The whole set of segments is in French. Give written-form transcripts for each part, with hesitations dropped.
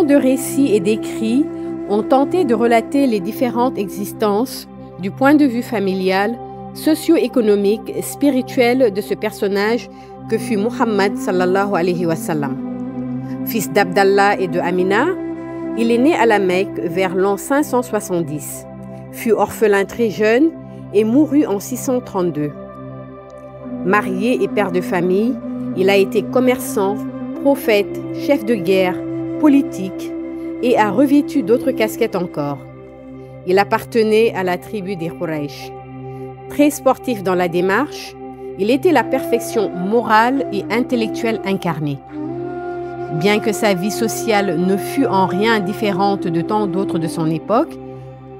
de récits et d'écrits ont tenté de relater les différentes existences du point de vue familial, socio-économique et spirituel de ce personnage que fut Muhammad sallallahu alayhi wa sallam. Fils d'Abdallah et de Amina, il est né à la Mecque vers l'an 570, fut orphelin très jeune et mourut en 632. Marié et père de famille, il a été commerçant, prophète, chef de guerre, politique et a revêtu d'autres casquettes encore. Il appartenait à la tribu des Quraysh. Très sportif dans la démarche, il était la perfection morale et intellectuelle incarnée. Bien que sa vie sociale ne fût en rien différente de tant d'autres de son époque,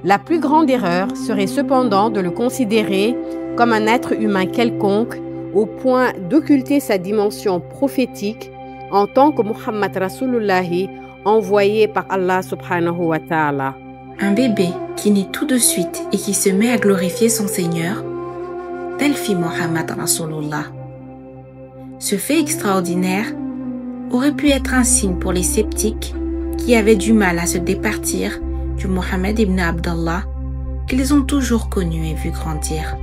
la plus grande erreur serait cependant de le considérer comme un être humain quelconque au point d'occulter sa dimension prophétique en tant que Muhammad Rasulullahi envoyé par Allah subhanahu wa ta'ala. Un bébé qui naît tout de suite et qui se met à glorifier son Seigneur, tel fit Muhammad Rasulullah. Ce fait extraordinaire aurait pu être un signe pour les sceptiques qui avaient du mal à se départir du Mohammed ibn Abdallah qu'ils ont toujours connu et vu grandir.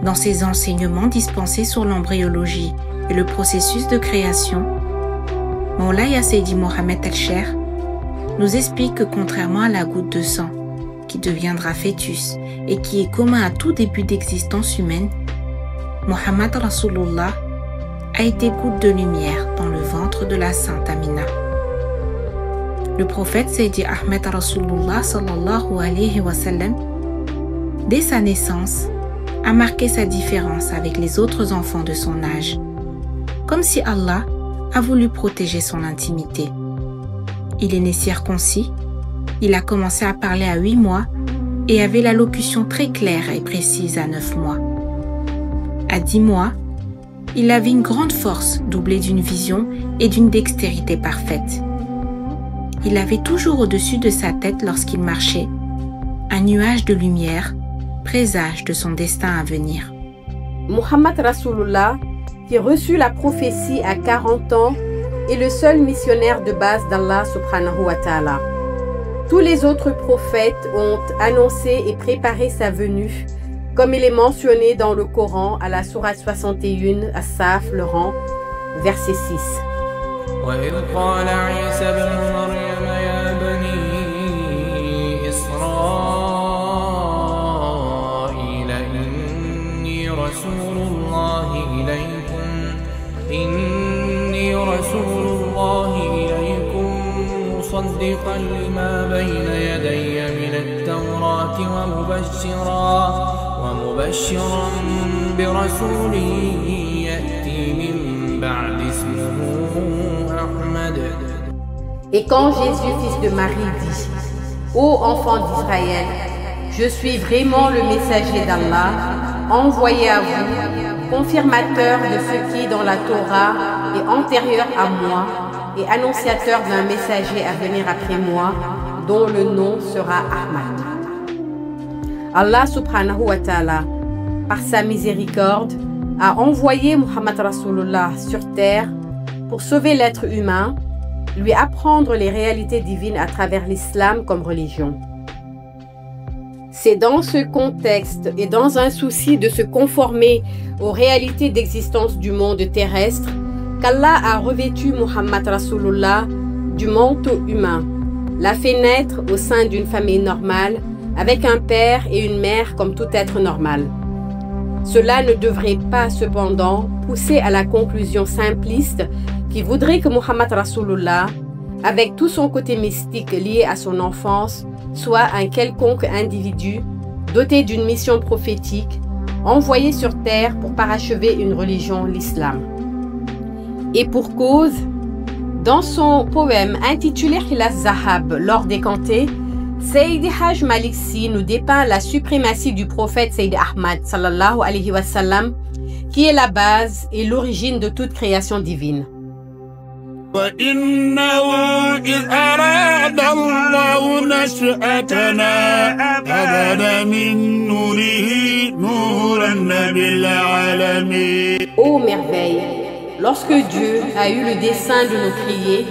Dans ses enseignements dispensés sur l'embryologie et le processus de création, Mawlaya Seydi Mohammed El-Cheikh nous explique que contrairement à la goutte de sang qui deviendra fœtus et qui est commun à tout début d'existence humaine, Muhammad Rasulullah a été goutte de lumière dans le ventre de la sainte Amina. Le prophète Seydi Ahmed Rasulullah sallallahu alayhi wa sallam, dès sa naissance, a marqué sa différence avec les autres enfants de son âge, comme si Allah a voulu protéger son intimité. Il est né circoncis, il a commencé à parler à 8 mois et avait l'allocution très claire et précise à 9 mois. À 10 mois, il avait une grande force doublée d'une vision et d'une dextérité parfaite. Il avait toujours au-dessus de sa tête lorsqu'il marchait un nuage de lumière, présage de son destin à venir. Muhammad Rasulullah, qui reçut la prophétie à 40 ans, est le seul missionnaire de base d'Allah subhanahu wa ta'ala. Tous les autres prophètes ont annoncé et préparé sa venue, comme il est mentionné dans le Coran à la sourate 61, As-Saf, le rang, verset 6. مصدقا لما بين يدي من التوراة ومبشرا برسول يأتي من بعد اسمه أحمد. Et quand Jésus, fils de Marie, dit: Ô enfants d'Israël, je suis vraiment le messager d'Allah, envoyé à vous, confirmateur de ce qui dans la Torah est antérieur à moi, et annonciateur d'un messager à venir après moi, dont le nom sera Ahmad. Allah subhanahu wa ta'ala, par sa miséricorde, a envoyé Muhammad Rasulullah sur terre pour sauver l'être humain, lui apprendre les réalités divines à travers l'islam comme religion. C'est dans ce contexte et dans un souci de se conformer aux réalités d'existence du monde terrestre qu'Allah a revêtu Muhammad Rasulullah du manteau humain, l'a fait naître au sein d'une famille normale, avec un père et une mère comme tout être normal. Cela ne devrait pas cependant pousser à la conclusion simpliste qui voudrait que Muhammad Rasulullah, avec tout son côté mystique lié à son enfance, soit un quelconque individu doté d'une mission prophétique, envoyé sur terre pour parachever une religion, l'islam. Et pour cause, dans son poème intitulé Khilaz Zahab, l'or décanté, Seydi Haj Malik Sy nous dépeint la suprématie du prophète Seydi Ahmad sallallahu alayhi wa sallam, qui est la base et l'origine de toute création divine. Ô merveille! Lorsque Dieu a eu le dessein de nous créer,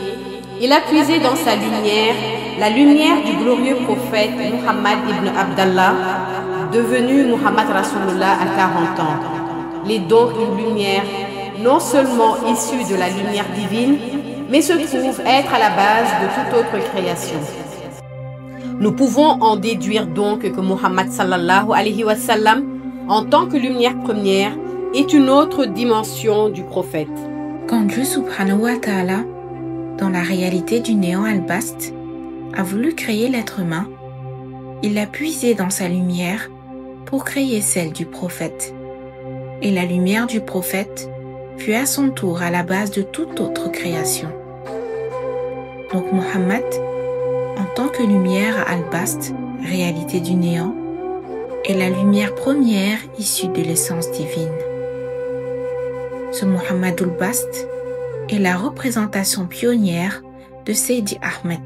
Il a puisé dans sa lumière la lumière du glorieux prophète Muhammad ibn Abdallah, devenu Muhammad Rasulullah à 40 ans. Il est donc une lumière non seulement issue de la lumière divine, mais se trouve être à la base de toute autre création. Nous pouvons en déduire donc que Muhammad sallallahu alayhi wa sallam, en tant que lumière première, est une autre dimension du prophète. Quand Dieu subhanahu wa ta'ala, dans la réalité du néant albaste, a voulu créer l'être humain, il l'a puisé dans sa lumière pour créer celle du prophète. Et la lumière du prophète fut à son tour à la base de toute autre création. Donc Muhammad, en tant que lumière à albaste, réalité du néant, est la lumière première issue de l'essence divine. Ce Muhammadul Bast est la représentation pionnière de Seydi Ahmed,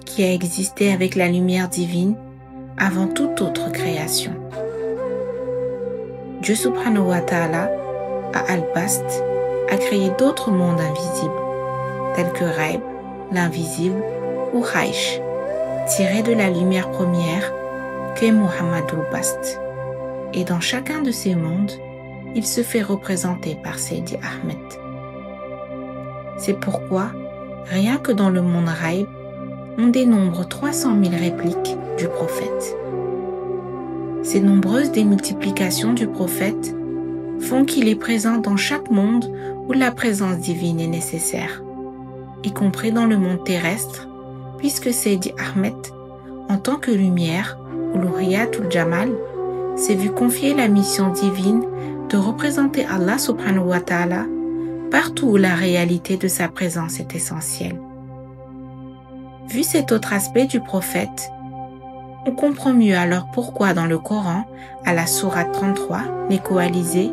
qui a existé avec la lumière divine avant toute autre création. Dieu subhanahu wa ta'ala, à Al-Bast, a créé d'autres mondes invisibles, tels que Raib, l'invisible, ou Haish, tirés de la lumière première qu'est Muhammadul Bast. Et dans chacun de ces mondes, il se fait représenter par Seydi Ahmed. C'est pourquoi, rien que dans le monde Raib, on dénombre 300 000 répliques du prophète. Ces nombreuses démultiplications du prophète font qu'il est présent dans chaque monde où la présence divine est nécessaire, y compris dans le monde terrestre, puisque Seydi Ahmed, en tant que lumière, Uluhiyatul Jamal, s'est vu confier la mission divine de représenter Allah subhanahu wa ta'ala partout où la réalité de sa présence est essentielle. Vu cet autre aspect du prophète, on comprend mieux alors pourquoi dans le Coran, à la sourate 33, les coalisés,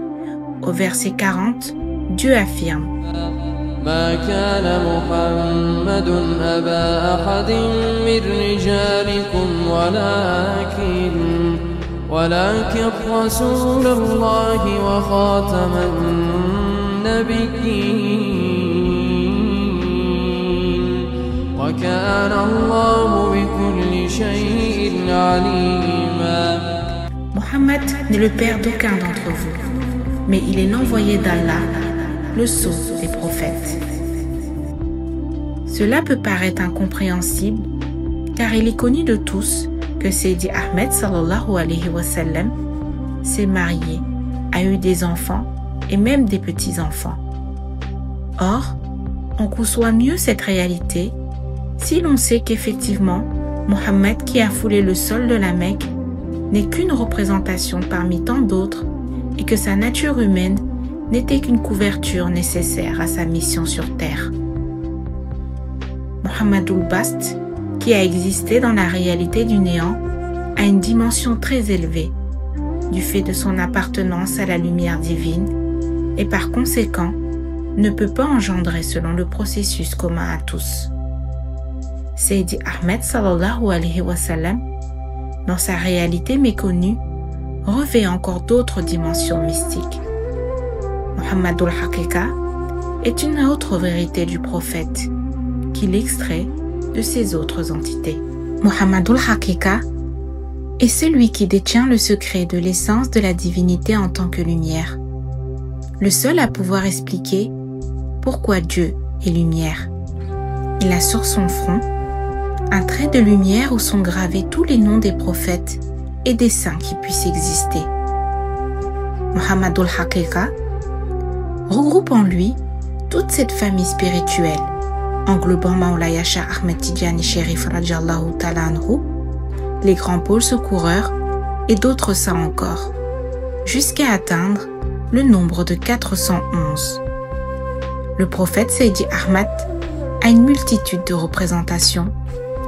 au verset 40, Dieu affirme ما كان محمد أبا أحد من رجالكم ولكن رسول الله وخاتم النبيين وكان الله بكل شيء عليما. Mohammed n'est le père d'aucun d'entre vous, mais il est l'envoyé d'Allah, le sceau des prophètes. Cela peut paraître incompréhensible, car il est connu de tous que Seydi Ahmed sallallahu alayhi wa sallam s'est marié, a eu des enfants et même des petits-enfants. Or, on conçoit mieux cette réalité si l'on sait qu'effectivement, Mohammed qui a foulé le sol de la Mecque n'est qu'une représentation parmi tant d'autres et que sa nature humaine n'était qu'une couverture nécessaire à sa mission sur terre. Muhammadul Bast, qui a existé dans la réalité du néant, a une dimension très élevée, du fait de son appartenance à la lumière divine, et par conséquent, ne peut pas engendrer selon le processus commun à tous. Seydi Ahmed sallallahu alayhi wa sallam, dans sa réalité méconnue, revêt encore d'autres dimensions mystiques. Muhammadul Haqiqa est une autre vérité du prophète, qu'il extrait de ses autres entités. Muhammadul Haqiqa est celui qui détient le secret de l'essence de la divinité en tant que lumière, le seul à pouvoir expliquer pourquoi Dieu est lumière. Il a sur son front un trait de lumière où sont gravés tous les noms des prophètes et des saints qui puissent exister. Muhammadul Haqiqa regroupe en lui toute cette famille spirituelle, englobant Maulaya Shah Ahmed Tidjani Sherif Radjallahu Ta'ala Anhu, les grands pôles secoureurs et d'autres saints encore, jusqu'à atteindre le nombre de 411. Le prophète Seydi Ahmed a une multitude de représentations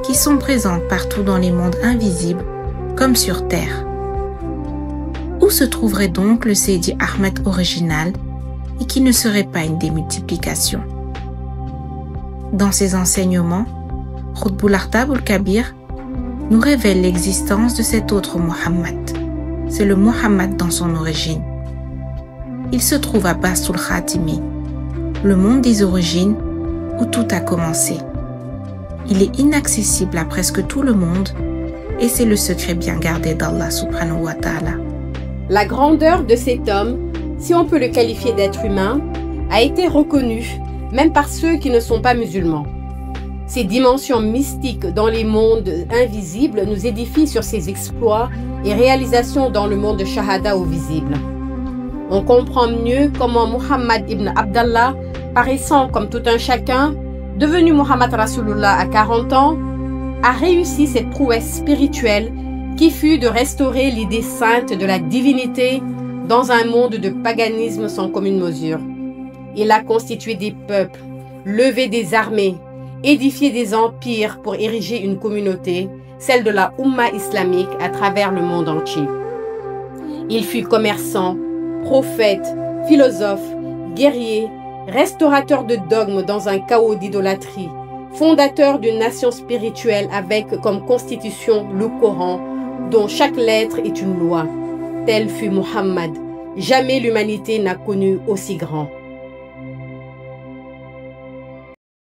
qui sont présentes partout dans les mondes invisibles comme sur terre. Où se trouverait donc le Seydi Ahmed original et qui ne serait pas une démultiplication? Dans ses enseignements, Khutbul Artab al-Kabir nous révèle l'existence de cet autre Muhammad. C'est le Muhammad dans son origine. Il se trouve à Bastul Khatimi, le monde des origines où tout a commencé. Il est inaccessible à presque tout le monde et c'est le secret bien gardé d'Allah subhanahu wa ta'ala. La grandeur de cet homme, si on peut le qualifier d'être humain, a été reconnue même par ceux qui ne sont pas musulmans. Ces dimensions mystiques dans les mondes invisibles nous édifient sur ses exploits et réalisations dans le monde de Shahada au visible. On comprend mieux comment Muhammad ibn Abdallah, paraissant comme tout un chacun, devenu Muhammad Rasulullah à 40 ans, a réussi cette prouesse spirituelle qui fut de restaurer l'idée sainte de la divinité dans un monde de paganisme sans commune mesure. Il a constitué des peuples, levé des armées, édifié des empires pour ériger une communauté, celle de la Oumma islamique à travers le monde entier. Il fut commerçant, prophète, philosophe, guerrier, restaurateur de dogmes dans un chaos d'idolâtrie, fondateur d'une nation spirituelle avec comme constitution le Coran, dont chaque lettre est une loi. Tel fut Muhammad. Jamais l'humanité n'a connu aussi grand.